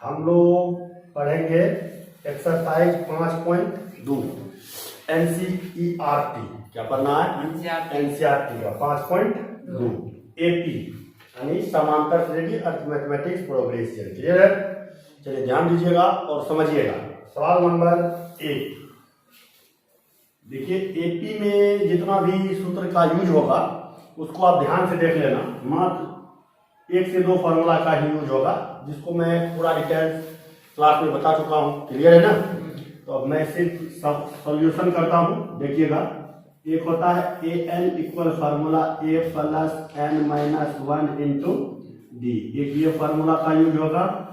हम लोग पढ़ेंगे एक्सरसाइज 5.2 NCERT। क्या पढ़ना है? NCERT का 5.2 AP यानी समांतर श्रेणी अर्थमैटिक्स प्रोग्रेशन। क्लियर है? चलिए ध्यान दीजिएगा और समझिएगा। सवाल नंबर 1 देखिए, एपी में जितना भी सूत्र का यूज होगा उसको आप ध्यान से देख लेना। मात्र 1 से 2 फॉर्मूला का ही यूज होगा, जिसको मैं पूरा डिटेल क्लास में बता चुका हूँ। क्लियर है ना? तो अब मैं सिर्फ सॉल्यूशन करता हूँ, देखिएगा। एक होता है AN equal formula A plus N minus 1 into D, एक ये फार्मूला का यूज होगा।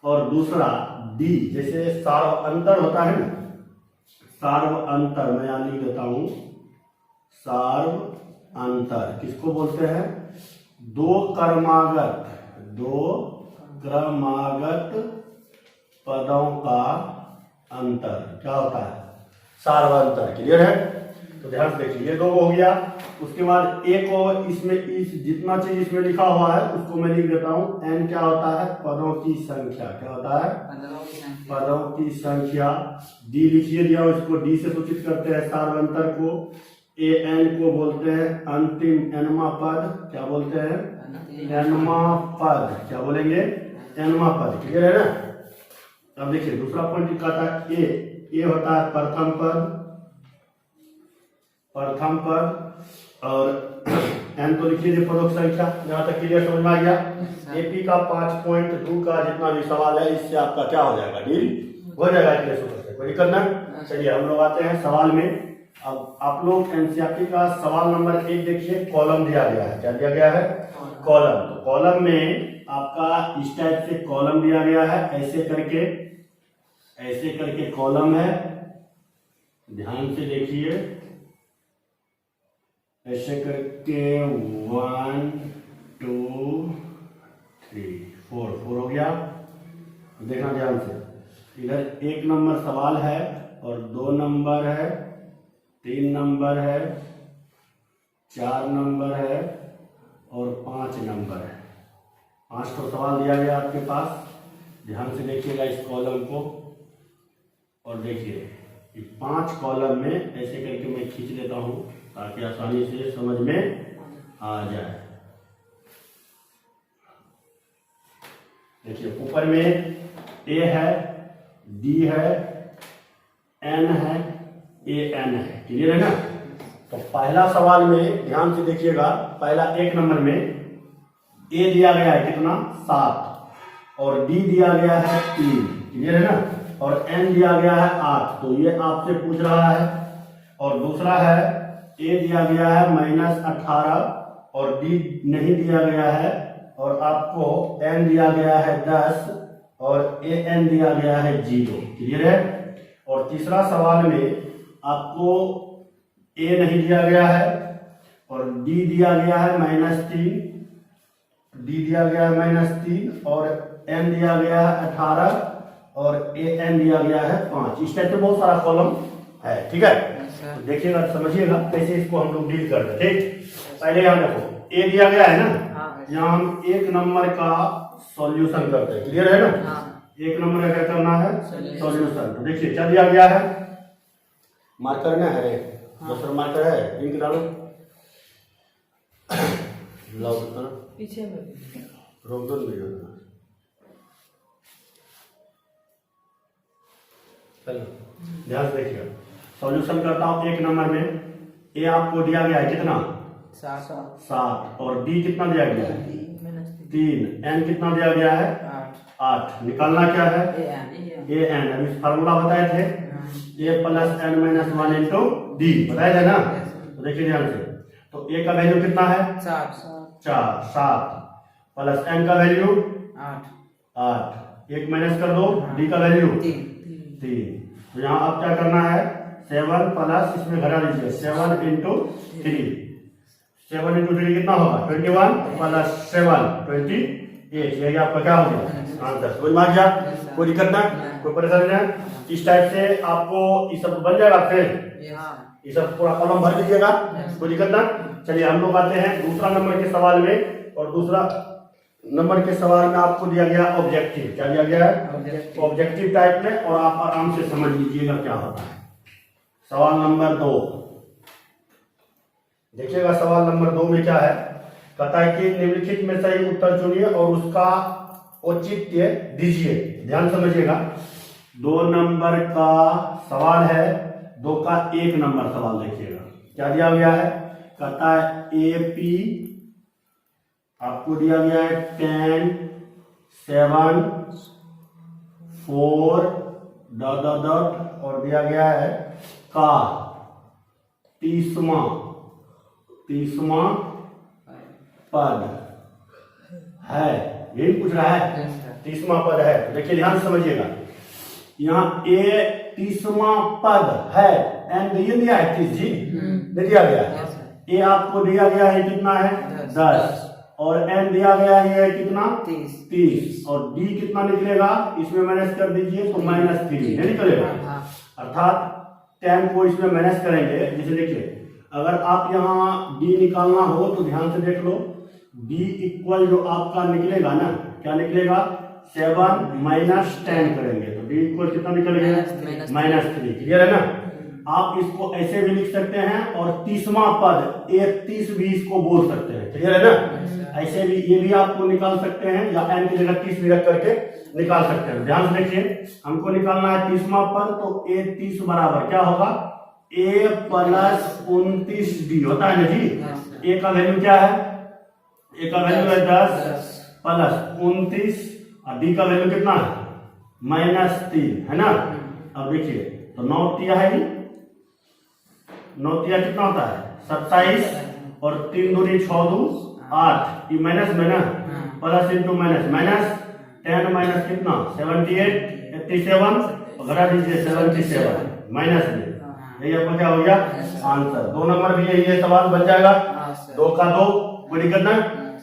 और दूसरा D, जैसे सार्व अंतर होता है ना, सार्व अंतर मैं यहाँ लिख देता हूँ। सार्व अंतर किसको बोलते हैं? दो क्रमागत पदों का अंतर क्या होता है? सार्वंतर। क्लियर है? तो ध्यान से देखिए, ये 2 हो गया। उसके बाद एक और इसमें इस जितना चीज इसमें लिखा हुआ है उसको मैं लिख देता हूँ। n क्या होता है? पदों की संख्या। क्या होता है? पदों की संख्या। d लिखिए दिया, इसको d से सूचित करते हैं सार्वंतर को। an को बोलते हैं अंतिम nवा पद। क्या बोलते हैं? nवा पद। क्या बोलेंगे? nवा पद। क्लियर है ना? अब देखिए दूसरा पॉइंट लिखा था a होता है प्रथम पद और n तो लिख लीजिए पदों की संख्या। यहाँ तक क्लियर समझ में आ गया? एपी का 5.2 का जितना भी सवाल है इससे आपका क्या हो जाएगा? डील हो जाएगा इतने सूत्र से। कोई दिक्कत ना? चलिए हम लोग आते हैं सवाल में। अब आप लोग एनसीईआरटी का सवाल नंबर 1 देखिए, कॉलम दिया गया है। क्या दिया गया है? कॉलम। तो कॉलम में आपका इस टाइप से कॉलम दिया गया है, ऐसे करके कॉलम है। ध्यान से देखिए, ऐसे करके 1 2 3 4 हो गया। देखना ध्यान से, इधर 1 नंबर सवाल है और 2 नंबर है, 3 नंबर है, 4 नंबर है और 5 नंबर है। 5 तो सवाल दिया गया आपके पास। ध्यान से देखिएगा इस कॉलम को और देखिए 5 कॉलम में ऐसे करके मैं खींच देता हूं ताकि आसानी से समझ में आ जाए। देखिए ऊपर में A है, D है, N है, AN है। क्लियर है ना? तो पहला सवाल में ध्यान से देखिएगा, पहला 1 नंबर में A दिया गया है कितना? 7 और D दिया गया है 3। क्लियर है ना? और N दिया गया है 8। तो ये आपसे पूछ रहा है। और दूसरा है A दिया गया है -18 और D नहीं दिया गया है और आपको N दिया गया है 10 और AN दिया गया है 0। क्लियर है? और तीसरा सवाल में आपको A नहीं दिया गया है और D दिया गया है -3, D दिया गया है -3 और N दिया गया है 18 और AN दिया गया है 5। इस टाइप से बहुत सारा कॉलम है। ठीक है? तो देखिएगा, समझिएगा कैसे इसको हम लोग डील करते हैं। ठीक, पहले यहाँ देखो A दिया गया है ना, यहाँ हम 1 नंबर का सॉल्यूशन करते हैं। क्लियर है ना? 1 नंबर का क्या करना है? सॉल्यूशन। तो देखिए क्या दिया गया है? मार्कर ना है, दूसरा मार्कर है, इंक डालो, लाओ पीछे में रोक दो वीडियो। चलो ध्यान से देखिए, सॉल्यूशन करता हूँ। 1 नंबर में A आपको दिया गया है कितना? 7 और D कितना दिया गया है? 3। N कितना दिया गया है? 8। निकालना क्या है? AN। अभी फार्मूला बताए थे, A plus N minus 1 into D बताए थे ना? तो देखिए ध्यान से, तो A का वैल्यू कितना है? 7 प्लस N का वैल्यू 8। 1 माइनस कर दो, D का वैल्यू 3। तो यहाँ आप क्या करना है? 7 प्लस इसमें घटा दीजिए, 7 इंटू 3। 7 इंटू 3 कितना होगा? 21 प्लस 7 28। ये आपका क्या हो गया? आंसर। समझ में आ गया? कोई दिक्कत ना, कोई परेशानी ना? इस टाइप से आपको ये सब बन जाएगा। फिर ये सब पूरा कॉलम भर दीजिएगा, कोई दिक्कत ना। चलिए हम लोग आते हैं दूसरा नंबर के सवाल में। और दूसरा नंबर के सवाल में आपको दिया गया ऑब्जेक्टिव, क्या दिया गया है? ऑब्जेक्टिव टाइप में, और आप आराम से समझ लीजिएगा क्या होता है। सवाल नंबर 2 देखिएगा। सवाल नंबर 2 में क्या है? कहता है कि निम्नलिखित में सही उत्तर चुनिए और उसका औचित्य दीजिए। ध्यान समझिएगा, 2 नंबर का सवाल है, 2 का 1 नंबर सवाल देखिएगा क्या दिया गया है। कहता है एपी आपको दिया गया है 10, 7, 4 डॉट डॉट डॉट और दिया गया है का 30वां पद है, यही पूछ रहा है। 30वां पद है, तो देखिए ध्यान से समझिएगा, यहाँ ए 30वां पद है, एंड ये दिया है 30 जी, दिया गया है। ए आपको दिया गया है कितना है? 10 और एन दिया गया है कितना? 30 और डी कितना निकलेगा? इसमें माइनस कर दीजिए तो -3 निकलेगा। अर्थात 10 को इसमें माइनस करेंगे। जैसे देखिए, अगर आप यहाँ डी निकालना हो तो ध्यान से देख लो, डी इक्वल जो आपका निकलेगा ना, क्या निकलेगा? 7 - 10 करेंगे तो डी इक्वल कितना निकल गया? -3। क्लियर है ना? आप इसको ऐसे भी लिख सकते हैं और 30वां पद 30 भी इसको बोल सकते हैं। क्लियर है ना? ऐसे भी ये भी आपको निकाल सकते हैं, या एन की जगह 30 भी रख करके निकाल सकते हैं। ध्यान से देखिए, हमको निकालना है 30वां पद, तो ए 30 बराबर क्या होगा? ए प्लस 29 डी होता है ना जी। ए का वैल्यू क्या है? ए का वैल्यू है 10 प्लस 29 और डी का वैल्यू कितना है? -3 है ना। अब देखिए, तो 9 तिया है, 9 तिया कितना होता है? 27 और 3 दूनी 6 दू 8, ये माइनस में ना, प्लस इंटू माइनस, -10 माइनस कितना? 78, 87 और घटा दीजिए 77 माइनस में, यही आपका क्या हो गया? आंसर। 2 नंबर भी यही है, सवाल बन जाएगा 2 का 2, कोई दिक्कत ना।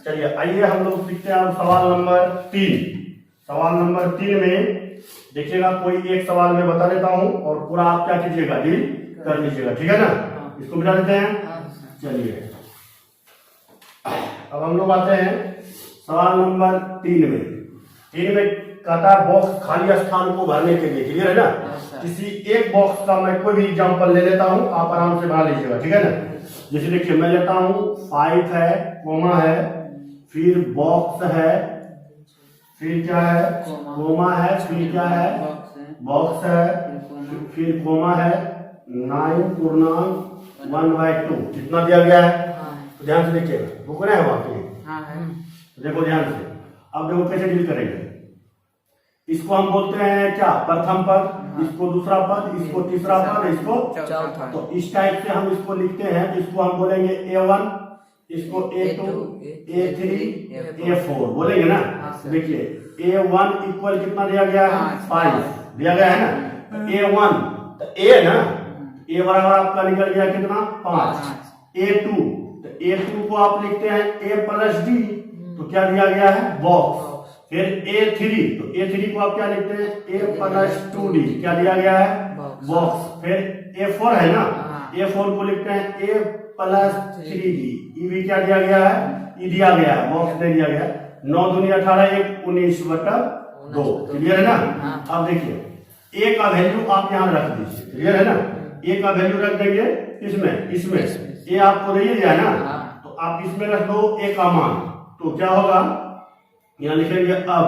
चलिए आइए हम लोग सीखते हैं सवाल नंबर 3। सवाल नंबर 3 में देखिएगा, कोई एक सवाल मैं बता देता हूं और पूरा आप क्या कीजिएगा? डील कर लीजिएगा, ठीक है ना? इसको मिटा देते हैं। चलिए अब हम लोग आते हैं सवाल नंबर 3 में। 3 में कहता है बॉक्स खाली स्थान को भरने के लिए। क्लियर है ना? किसी एक बॉक्स का मैं कोई भी एग्जांपल ले लेता हूं, आप आराम से बना लीजिएगा, ठीक है ना? जैसे देखिए, मैं लेता हूं 5 है, कोमा है, फिर बॉक्स है, फिर क्या है? कोमा है, फिर क्या है? बॉक्स है, फिर कोमा है, 9/1/2 कितना दिया गया है? तो ध्यान से देखिएगा, बुक ना है वहां पे, तो देखो ध्यान से। अब देखो कैसे डील करेंगे। इसको हम बोलते हैं क्या? प्रथम पद, इसको दूसरा पद, इसको तीसरा पद, इसको चौथा। तो इस टाइप से हम इसको लिखते हैं। इसको हम बोलेंगे A1, इसको A2, A3, A4 बोलेंगे ना। देखिए A1 इक्वल कितना दिया गया है? 5 दिया गया है ना। A1 तो A ना, A बराबर आपका निकल गया कितना? 5। A2 तो A2 को आप लिखते हैं A प्लस D, तो क्या दिया गया है? बॉक्स। फिर A3 तो A3 को आप क्या लिखते हैं? A प्लस 2D, क्या दिया गया है? बॉक्स। फिर A4 है ना, A4 को लिखते हैं A प्लस 3D, ये भी क्या दिया गया है? ये दिया गया है, बॉक्स नहीं दिया गया। 9 दूनी 18, 1 19/2। क्लियर है ना? अब देखिए, A का वैल्यू आप यहाँ रख दीजिए। क्लियर है ना? A का वैल्यू रख देंगे इसमें A आपको दे दिया ना, तो आप इसमें रख दो A का मान, तो क्या होगा? यहाँ लिखेंगे अब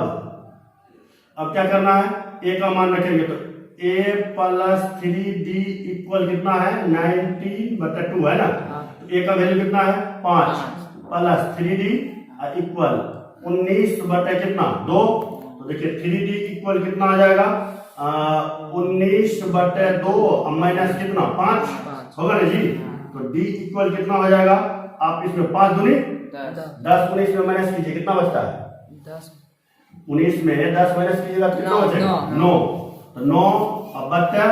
क्या करना है? A का मान रखेंगे तो A प्लस 3D इक्वल कितना है? 90/2 है ना। तो A का वैल्यू कितना है? 5 प्लस 3D इक्वल 19/2। तो देखिए 3D इक्वल कितना आ जाएगा? 19/2 माइनस कितना? 5 होगा ना जी। तो D इक्वल कितना हो जाएगा? आप इसमें 5 दूनी 10, 19 में माइनस कीजिए, कितना बचता है? 19 में 10 माइनस कीजिएगा कितना बचेगा? 9। तो 9 अब बचता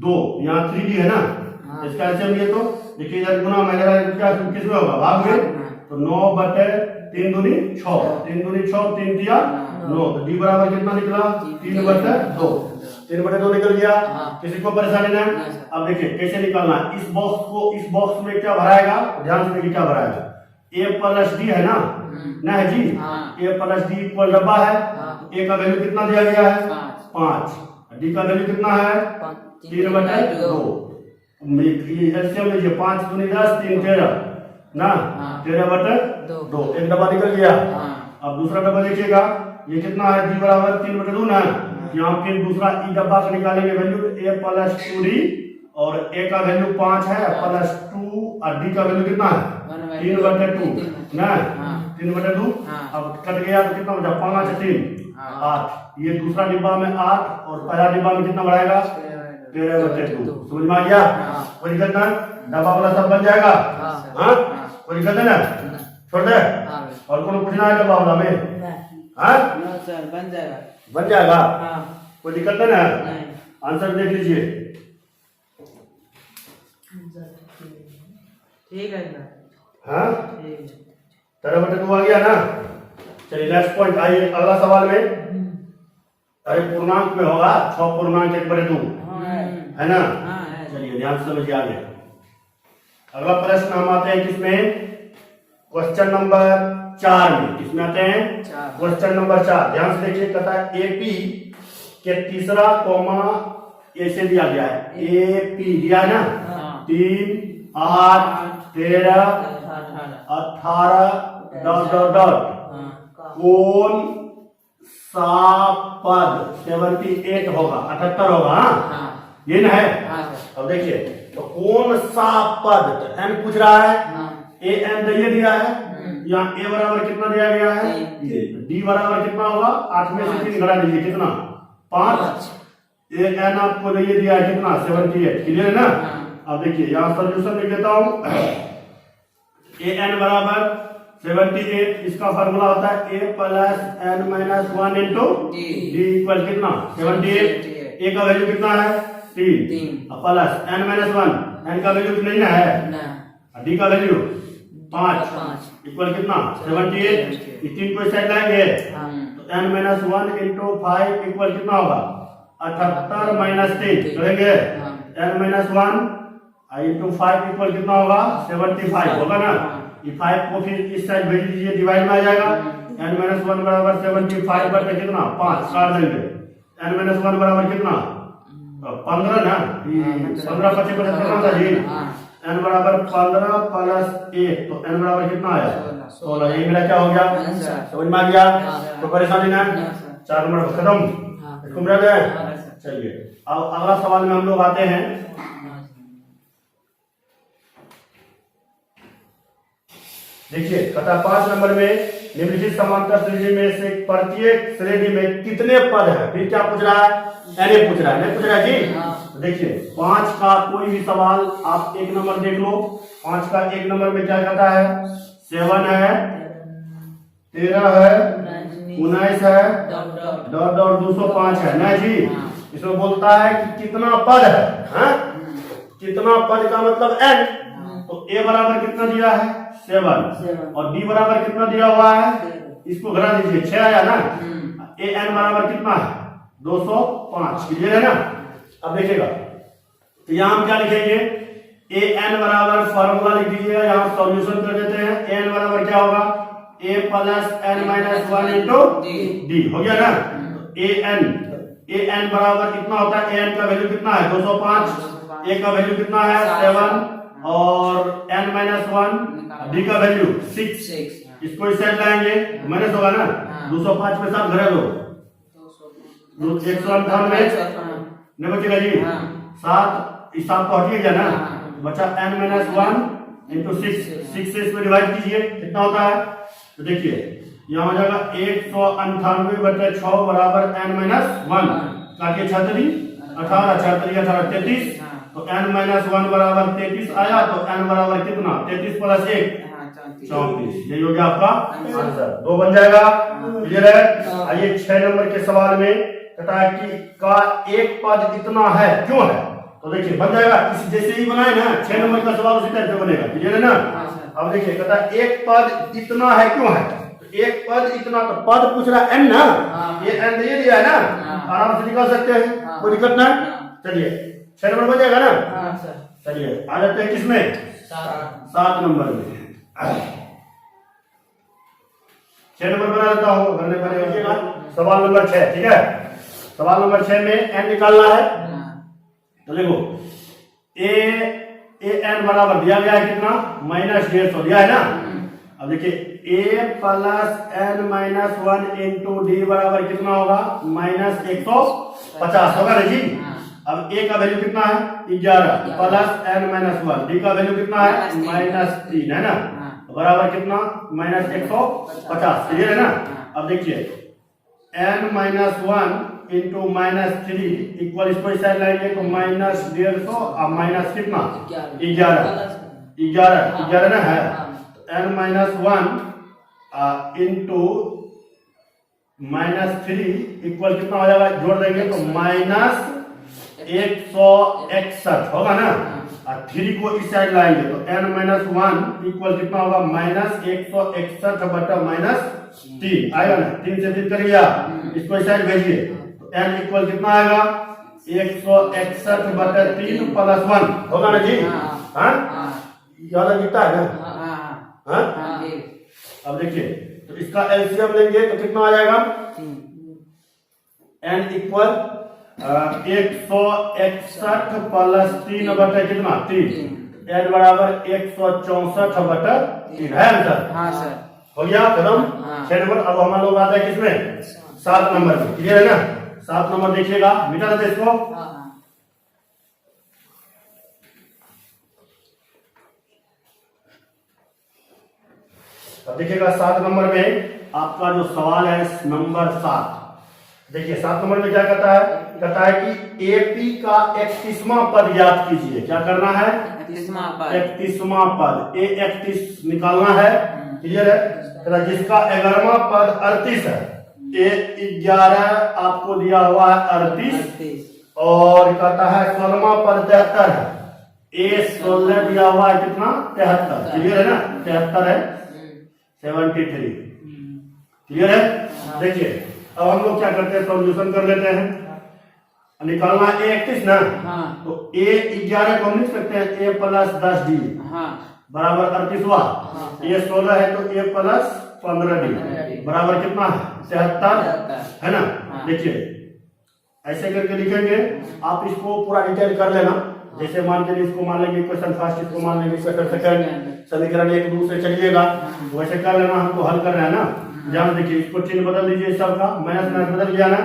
2, यहाँ 3D है ना, इसका ऐसे लिए तो देखिए इधर गुना क्या किसमें होगा? भाग में। तो 9/3 दूनी 6, 3 दूनी 6, 3 दिया 9, तो D बराबर कितना निकला? 3/2। 3/2 निकल गया। किसी को परेशानी ना? अब देखिए कैसे निकालना है। इस बॉक्स में क्या भराएगा? ध्यान से देखिए क्या भराएगा? A प्लस D है ना, ना है जी। ए प्लस डी इक्वल डब्बा है। ए का वैल्यू कितना दिया गया है? 5। डी का वैल्यू कितना है? 3/2। एलसीएम लीजिए, 5 दूनी 10, 3 13 ना, 13/2। एक डब्बा निकल गया। अब दूसरा डब्बा देखिएगा, ये कितना है? डी बराबर 3/2 ना। यहाँ फिर दूसरा ई डब्बा से निकालेंगे वैल्यू, ए प्लस 2डी और ए का वैल्यू 5 है प्लस 2 और डी का वैल्यू कितना है? 3/2 ना, 3/2। अब कट गया तो कितना बचा? 5 3 8। ये दूसरा डिब्बा में 8 और पहला डिब्बा में कितना बढ़ाएगा? 13/2। समझ में आ गया? कोई दिक्कत ना? डब्बा वाला सब बन जाएगा। हाँ, कोई दिक्कत है ना? छोड़ दे। और कौन पूछना है डब्बा वाला में? हाँ सर, बन जाएगा। बन जाएगा। कोई दिक्कत है ना? आंसर देख लीजिए। ठीक है ना? हाँ, 13/2 आ गया ना। चलिए नेक्स्ट पॉइंट आइए, अगला सवाल में। अरे पूर्णांक में होगा 6 पूर्णांक 1/2 है ना। चलिए ध्यान से समझिए आगे। अगला प्रश्न हम आते हैं किसमें? क्वेश्चन नंबर 4 में। किसमें आते हैं? Question number 4। ध्यान से देखिए, कहता है एपी के तीसरा कॉमा ऐसे दिया गया है। एपी दिया है ना, 3 8 13 18 ... कौन सा पद 78 होगा? 78 होगा। हाँ, ये ना है। अब देखिए, तो कौन सा पद, तो एन पूछ रहा है। ए एन ये दिया है। यहाँ ए बराबर कितना दिया गया है? डी बराबर कितना होगा? 8 में से 3 घटा दीजिए, कितना? 5। ए एन आपको ये दिया है कितना? 78। क्लियर है ना? अब देखिए, यहाँ सोल्यूशन लिख देता हूँ। ए एन बराबर 78, इसका फॉर्मूला होता है A plus N minus 1 into D equal कितना? 78। ए का वैल्यू कितना है? 3 प्लस एन माइनस 1, एन का वैल्यू कितना है? डी का वैल्यू 5 इक्वल कितना? 78। इस 3 को साइड लाएंगे तो एन माइनस 1 इंटू 5 इक्वल कितना होगा? 78 माइनस 3 करेंगे। एन माइनस 1 इंटू 5 इक्वल कितना होगा? 75 होगा ना। ये 5 को फिर इस साइड भेज दीजिए, डिवाइड में आ जाएगा। n माइनस 1 बराबर 75 बटे कितना? 5 काट देंगे। n माइनस 1 बराबर कितना? 15 ना। 15 25 कितना था जी? n बराबर 15 प्लस 1 तो n बराबर कितना आया? 16। ये मेरा क्या हो गया? समझ में आ गया? तो परेशानी ना। 4 नंबर खत्म। इसको मिला गया। चलिए अब अगला सवाल में हम लोग आते हैं। देखिए, कथा 5 नंबर में निम्नलिखित समांतर श्रेणी में से प्रत्येक श्रेणी में कितने पद है? फिर क्या पूछ रहा है? एन पूछ रहा है, नहीं पूछ रहा है जी। तो देखिए, 5 का कोई भी सवाल आप 1 नंबर देख लो। 5 का 1 नंबर में क्या कहता है? 7 है, 13 है, 19 है, डॉट 205 है ना जी। इसमें बोलता है कि कितना पद है। हाँ? कितना पद का मतलब n। तो a बराबर कितना दिया है? 7 और d बराबर कितना दिया हुआ है? इसको घटा दीजिए, 6 आया ना। a n बराबर कितना है? 205। क्लियर है ना? अब देखिएगा, तो यहाँ हम क्या लिखेंगे? a n बराबर फॉर्मूला लिख दीजिएगा, यहाँ सॉल्यूशन कर देते हैं। a n बराबर क्या होगा? a plus n minus 1 into D हो गया ना। a n बराबर कितना होता है? a n का वैल्यू कितना है? 205। a का वैल्यू कितना है? 7 और n माइनस 1, डी का वैल्यू 6। इसको इस साइड लाएंगे, माइनस होगा ना। 205 में 7 घटा दो, 198 नहीं बचेगा जी। 7 इस 7 को हटिए ना, बचा n माइनस 1 इंटू 6 से इसमें डिवाइड कीजिए, कितना होता है? तो देखिए, यहाँ हो जाएगा 198 बटे 6 बराबर n माइनस 1 काटिए 36 18 18 33। तो n माइनस 1 बराबर 33 आया। तो n बराबर कितना? 33 प्लस 1 34। यही हो गया आपका आंसर। 2 बन जाएगा। क्लियर है? आइए 6 नंबर के सवाल में कहता है कि का एक पद इतना है, क्यों है? तो देखिए बन जाएगा, इस जैसे ही बनाए ना 6 नंबर का सवाल उसी टाइप से बनेगा। क्लियर है ना? अब देखिए, कहता है एक पद इतना है, क्यों है? तो एक पद इतना, तो पद पूछ रहा है n ना। ये n ये दिया है ना, आराम से निकाल सकते हैं, कोई दिक्कत ना। चलिए 6 नंबर बन जाएगा ना। चलिए आ जाते हैं किसमें? 7 नंबर में। 6 नंबर बना देता हूँ, अगर नहीं बने लिखिएगा। सवाल नंबर 6, ठीक है। सवाल नंबर 6 में n निकालना है। तो देखो ए एन बराबर दिया गया है कितना, -150 दिया है ना। अब देखिए a plus n minus 1 into D बराबर कितना होगा, -150 होगा ना जी। अब a का वैल्यू कितना है, 11 प्लस n माइनस 1, डी का वैल्यू कितना है, -3 है ना, बराबर कितना, -150, क्लियर है ना। अब देखिए n माइनस 1 इंटू -3 इक्वल, इसको इस साइड लाएंगे तो -150 और माइनस कितना, 11 ना है। n माइनस 1 इंटू -3 इक्वल कितना हो जाएगा, जोड़ देंगे तो -161 होगा ना। और 3 को इस साइड लाएंगे तो n माइनस 1 इक्वल कितना होगा, -161 बटा -3 आएगा ना। 3 से 3 कर लिया, इसको इस साइड भेजिए तो n इक्वल कितना आएगा, 161 बटा 3 प्लस 1 होगा ना जी। हाँ याद दिखता है ना। हाँ अब देखिए तो इसका एलसीएम लेंगे तो कितना आ जाएगा, n इक्वल 161 प्लस 3 बटा कितना, 3, n बराबर 164 बटा 3 है आंसर। हाँ सर, हो गया खत्म। 6 नंबर। अब हम लोग आते हैं किसमें, 7 नंबर में, क्लियर है ना। 7 नंबर देखिएगा, मिटा देते इसको। अब देखिएगा 7 नंबर में आपका जो सवाल है नंबर 7, देखिए 7 नंबर में क्या कहता है, कहता है कि एपी का 31वां पद ज्ञात कीजिए। क्या करना है, 31वां पद, ए 31 निकालना है, क्लियर है। कहता जिसका 11वां पद 38 है, ए 11 आपको दिया हुआ है 38, और कहता है 16वां पद 73 है, ए 16 दिया हुआ है कितना, 73, क्लियर है ना, 73 है 73, क्लियर है। देखिए अब हम लोग क्या करते हैं, सॉल्यूशन कर लेते हैं। निकालना है ए 31 ना, तो ए 11 को हम लिख सकते हैं ए प्लस 10 डी बराबर 38 हुआ। ए 16 है तो ए प्लस 15 डी बराबर कितना है, 73 है ना। देखिए ऐसे करके लिखेंगे, आप इसको पूरा डिटेल कर लेना। जैसे मान के इसको मान लेंगे क्वेश्चन फर्स्ट, इसको मान लेंगे क्वेश्चन सेकंड, समीकरण एक दूसरे चलिएगा, वैसे कर लेना। हमको हल करना है ना। ध्यान देखिए, इसको चिन्ह बदल दीजिए, सबका माइनस माइनस बदल गया ना,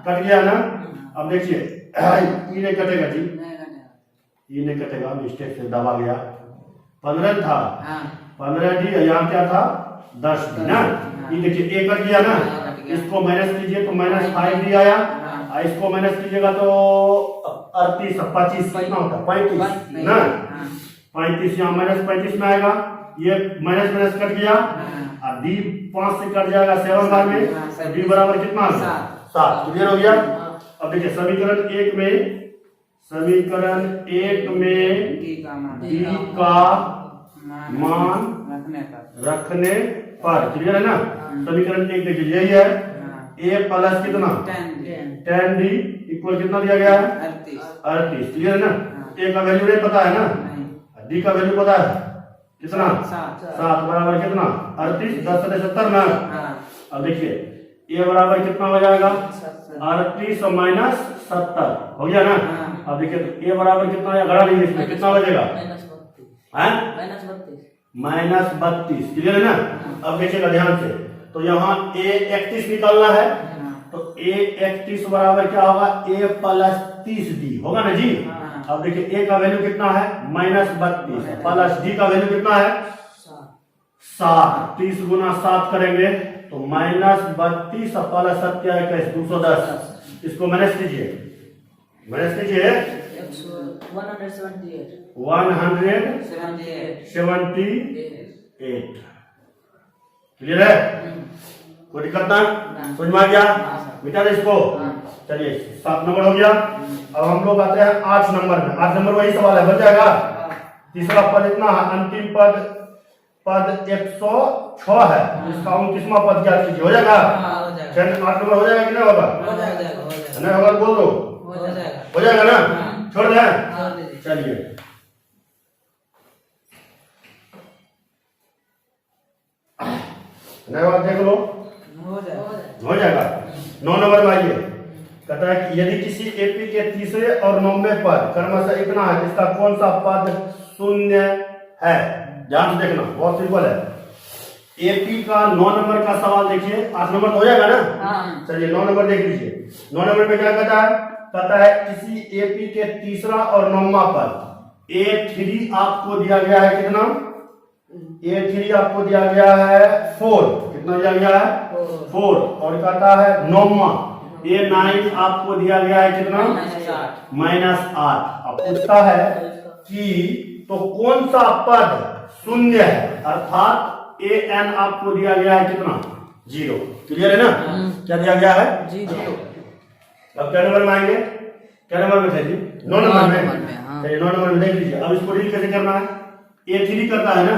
कट गया ना। अब देखिए ई नहीं कटेगा जी, ई नहीं कटेगा, मिस्टेक से दबा गया। 15 था, 15 डी, यहाँ क्या था 10 डी ना। ये देखिए ए कट गया ना, इसको माइनस कीजिए तो -5 डी आया, इसको माइनस कीजिएगा तो 38 25 कितना होता है, 35 ना। 35 यहाँ -35 में आएगा, ये माइनस माइनस कट गया, और डी 5 से कट जाएगा 7 बार में, डी बराबर कितना 7, क्लियर हो गया। अब देखिए समीकरण 1 में, समीकरण 1 में डी का मान रखने पर, क्लियर है ना। समीकरण 1 देखिए यही है, ए प्लस कितना 10 डी इक्वल कितना दिया गया है 38, क्लियर है ना। ए का वैल्यू नहीं पता है ना, डी का वैल्यू पता है कितना 7 बराबर कितना 38, 10 से 70 ना। अब देखिए ए बराबर कितना हो जाएगा 38 माइनस 70 हो गया ना। अब देखिए तो ए बराबर कितना है, घड़ा नहीं इसमें कितना बचेगा -32, क्लियर है ना। अब देखिएगा ध्यान से, तो यहाँ ए 31 निकालना है, तो ए 31 बराबर क्या होगा, ए प्लस 30 डी होगा ना जी। अब देखिए ए का वैल्यू कितना है -32 प्लस डी का वैल्यू कितना है 7, 30 गुना 7 करेंगे तो -32 प्लस 7 क्या है 210, इसको माइनस कीजिए, माइनस कीजिए 178, क्लियर है, कोई दिक्कत ना, समझ में आ गया, मिटा दे इसको। चलिए 7 नंबर हो गया। अब हम लोग आते हैं 8 नंबर में। 8 नंबर वही सवाल है, बन जाएगा। तीसरा पद इतना है, अंतिम पद 106 है, इसका 29वां पद ज्ञात कीजिए, हो जाएगा। 8 नंबर हो जाएगा कि नहीं होगा, नहीं होगा बोल दो, हो जाएगा ना, छोड़ दें। चलिए नया बात देख लो, यदि किसी एपी के तीसरे और 9वें पद क्रमशः इतना है, इसका कौन सा पद शून्य है? ध्यान से देखना, बहुत सिंपल है। एपी का 9 नंबर का सवाल देखिए, 8 नंबर तो हो जाएगा ना? हाँ। चलिए 9 नंबर देख लीजिए। 9 नंबर में क्या कहता है? कहता है किसी एपी के तीसरा और 9वां पद A3 आपको दिया गया है कितना? A3 आपको दिया गया है 4। कितना दिया गया है? 4। और कहता है 9वां A9 आपको दिया गया है कितना? -8। अब पूछता है कि तो कौन सा पद शून्य है, अर्थात AN आपको दिया गया है कितना? 0। क्लियर है ना? क्या दिया गया है? 0। अब क्या नंबर में आएंगे? क्या नंबर में थे जी? 9 नंबर में। हाँ। 9 नंबर में देख लीजिए। अब इसको डील कैसे करना है? A3 करता है ना,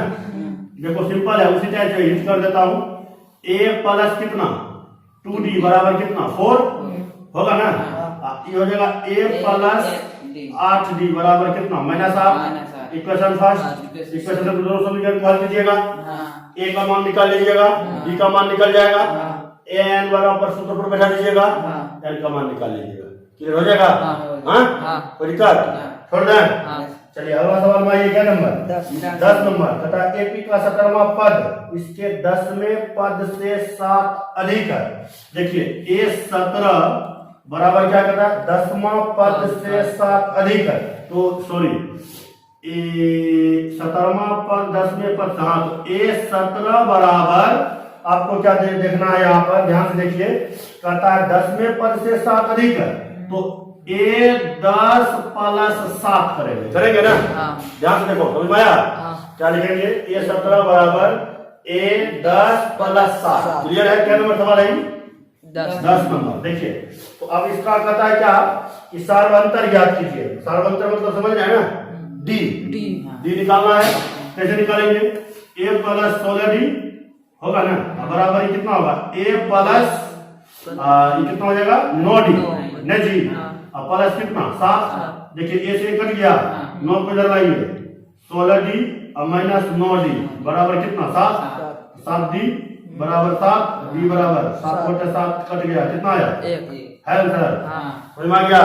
देखो सिंपल है, उसी टाइप से यूज कर देता हूं। A प्लस कितना? 2D बराबर कितना? 4 होगा ना? ये हो जाएगा A प्लस 8D बराबर कितना? -8। इक्वेशन फर्स्ट, इक्वेशन से दोनों समीकरण को हल कीजिएगा। A का मान निकाल लीजिएगा, D का मान निकल जाएगा, AN बराबर सूत्र पर बैठा दीजिएगा, N का मान निकाल लीजिएगा। क्लियर हो जाएगा? हाँ, कोई दिक्कत? छोड़ दें। चलिए अगला सवाल में आइए, क्या नंबर? 10 नंबर। तथा एपी का 17वां पद इसके 10वें पद से 7 अधिक है। देखिए A17 बराबर क्या कहता है? 10वां पद से 7 अधिक है। तो सॉरी, 17वां पद 10वें पद। हाँ, तो A17 बराबर आपको क्या देखना है यहाँ पर? ध्यान से देखिए, कहता है 10वें पद से 7 अधिक है, तो A10 प्लस 7 करेंगे ना? ध्यान से देखो, समझ में आया? क्या लिखेंगे? A17 बराबर A10 प्लस 7। क्लियर है? क्या नंबर सवाल है? 10 नंबर। देखिए, तो अब इसका कहता है क्या कि सार्वंतर ज्ञात कीजिए। सार्वंतर मतलब समझ रहे हैं ना? डी निकालना है। कैसे निकालेंगे? A प्लस 16D होगा ना, बराबर ही कितना होगा? A प्लस ये कितना हो जाएगा? 9D न जी। अब प्लस कितना? 7। देखिए A से कट गया, 9 को इधर लाइए, 16D और -9D बराबर कितना? 7। 7D बराबर 7, D बराबर 7 बटे 7 कट गया, कितना आया? 1 है आंसर। समझ में आ गया?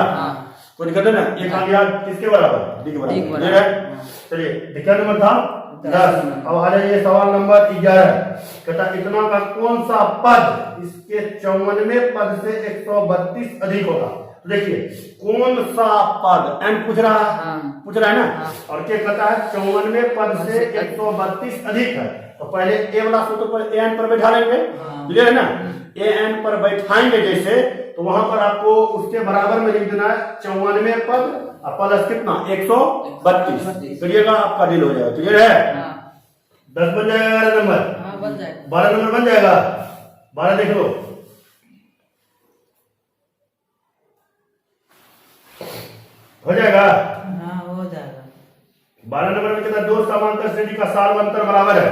कोई दिक्कत है ना? 1 आ गया किसके बराबर? D के बराबर। क्लियर है? चलिए दिक्कत नंबर था 10। अब आ जाइए सवाल नंबर 11। कहता इतना का कौन सा पद इसके 54वें पद से 132 अधिक होगा? तो देखिए कौन सा पद, एन पूछ रहा है ना? और क्या कहता है? 54वें पद से 132 अधिक है। तो पहले ए वाला सूत्र पर एन पर बैठा लेंगे। क्लियर है ना? एन पर बैठाएंगे जैसे, तो वहां पर आपको उसके बराबर में लिख देना है 54वें पद प्लस कितना? 132 करिएगा, आपका डील हो जाएगा। क्लियर है? 10 बन जाएगा। 11 नंबर 12 नंबर बन जाएगा। 12 देख लो, हो जाएगा? हो जाएगा। 12 नंबर में कितना? दो समांतर श्रेणी का सार्वंतर बराबर है।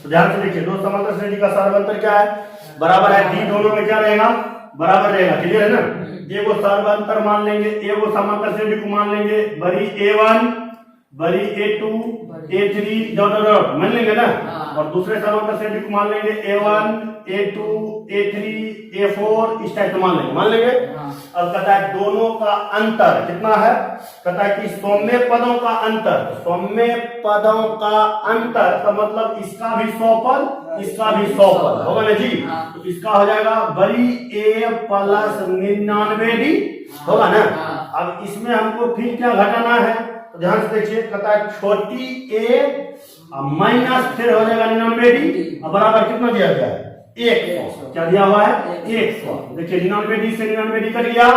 तो ध्यान से देखिए, दो समांतर श्रेणी का सार्वंतर क्या है? बराबर है। डी दोनों में क्या रहेगा? बराबर रहेगा। क्लियर है ना? एक वो सार्वंतर मान लेंगे, एक वो समांतर श्रेणी को मान लेंगे, बड़ी A1 बड़ी A2 A3 डॉट मान लेंगे ना? और दूसरे समांतर श्रेणी को मान लेंगे A1 A2 A3 A4 इस टाइप से मान लेंगे। अब कहता है दोनों का अंतर कितना है? कहता है कि सौम्य पदों का अंतर। सौम्य पदों का अंतर का मतलब इसका भी 100 पद, इसका भी 100 पद होगा ना जी? तो इसका हो जाएगा बड़ी A प्लस 99D होगा ना? अब इसमें हमको फिर क्या घटाना है? तो ध्यान से देखिए, कहता है छोटी a माइनस फिर हो जाएगा 99D बराबर कितना दिया गया है? 100। क्या दिया हुआ है? 100। देखिए 99D से 99D कट गया,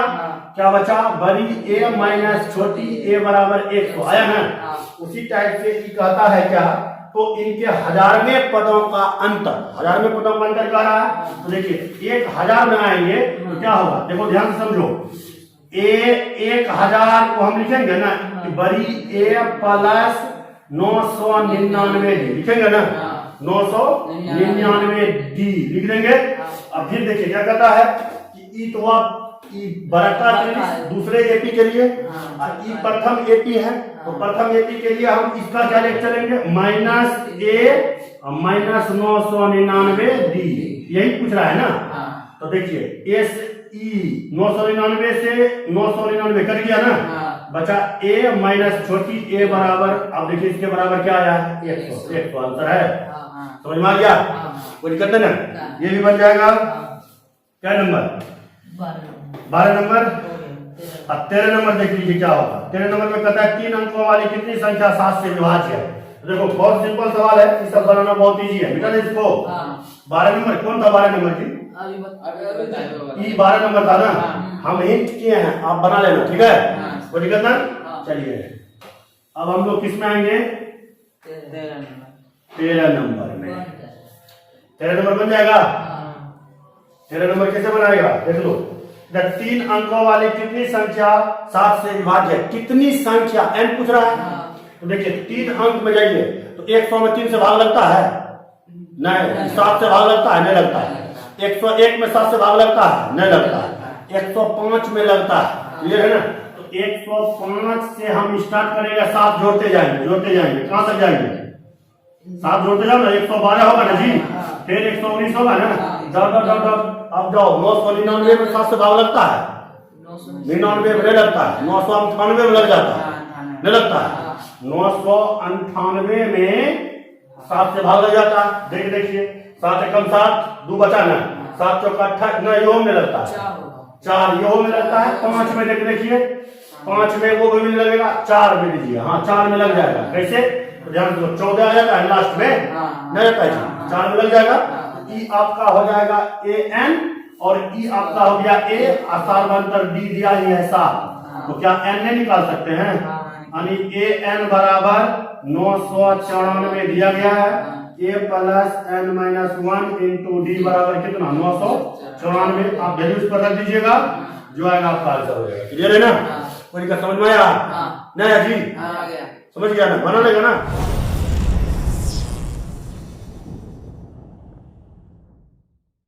क्या बचा? बड़ी a माइनस छोटी a बराबर 100 आया ना? उसी टाइप से ये कहता है क्या? तो इनके 1000वें पदों का अंतर, 1000वें पदों का अंतर कह रहा है। तो देखिए 1000 में आएंगे तो क्या होगा? देखो ध्यान से समझो, 1000 को हम लिखेंगे ना कि बड़ी A प्लस 999D लिखेंगे ना? 999D लिख देंगे। अब फिर देखिए क्या कहता है कि ई तो आप बराबर दूसरे एपी के लिए, ई प्रथम एपी है, तो प्रथम एपी के लिए हम इसका क्या लेकर चलेंगे? -A minus 999D। यही पूछ रहा है ना? तो देखिए ई 999 से 999 कट गया ना, हाँ। बचा ए माइनस छोटी ए बराबर, अब देखिए इसके बराबर क्या आया है 100, 100 आंसर है। हाँ। समझ में आ गया? कोई दिक्कत है ना? ये भी बन जाएगा। क्या नंबर? 12 नंबर। अब 13 नंबर देख लीजिए क्या होगा। 13 नंबर में कहता है 3 अंकों वाली कितनी संख्या 7 से विभाज्य है। देखो बहुत सिंपल सवाल है, ये सब बनाना बहुत इजी है बेटा। इसको 12 नंबर कौन था? 12 नंबर की ई 12 नंबर था ना, हम हिंट किए हैं, आप बना लेना, ठीक है? कोई दिक्कत ना? चलिए अब हम लोग किस में आएंगे? 13 नंबर में। 13 नंबर बन जाएगा। 13 नंबर कैसे बनाएगा देख लो। 3 अंकों वाली कितनी संख्या 7 से विभाज्य है? कितनी संख्या n पूछ रहा है। तो देखिए 3 अंक में जाइए तो 100 में 3 से भाग लगता है? नहीं। 7 से भाग लगता है? नहीं लगता है। 101 में 7 से भाग लगता है? नहीं लगता है। 105 में लगता है, क्लियर है ना? तो 105 से हम स्टार्ट करेंगे, 7 जोड़ते जाएंगे, कहां तक जाएंगे? 7 जोड़ते जाओ ना, 112 होगा ना जी, फिर 119 होगा ना, जाओ अब जाओ 999 में 7 से भाग लगता है? 99 में नहीं लगता है। 998 में लग जाता है? नहीं लगता है। 998 में 7 से भाग लग जाता है। देखिए 7 एकम 7, 2 बचा ना, 7 चौका 28 ना, यो में लगता है 4, यो में लगता है। 5 में देखिए 5 में वो भी लगेगा, 4 में दीजिए, हाँ 4 में लग जाएगा। कैसे? तो ध्यान दो 14 आ जाता है लास्ट में, नहीं लगता है, 4 में लग जाएगा। ई आपका हो जाएगा an और ई आपका हो गया a, सार्वंतर डी दिया ही है 7, तो क्या n नहीं निकाल सकते हैं? यानी an बराबर 994 दिया गया है, a plus n minus 1 into D बराबर कितना? 994। आप वैल्यू इस पर रख दीजिएगा, जो आएगा आपका आंसर हो जाएगा। क्लियर है ना? कोई का समझ में आया? नहीं जी समझ गया ना? बना लेगा ना?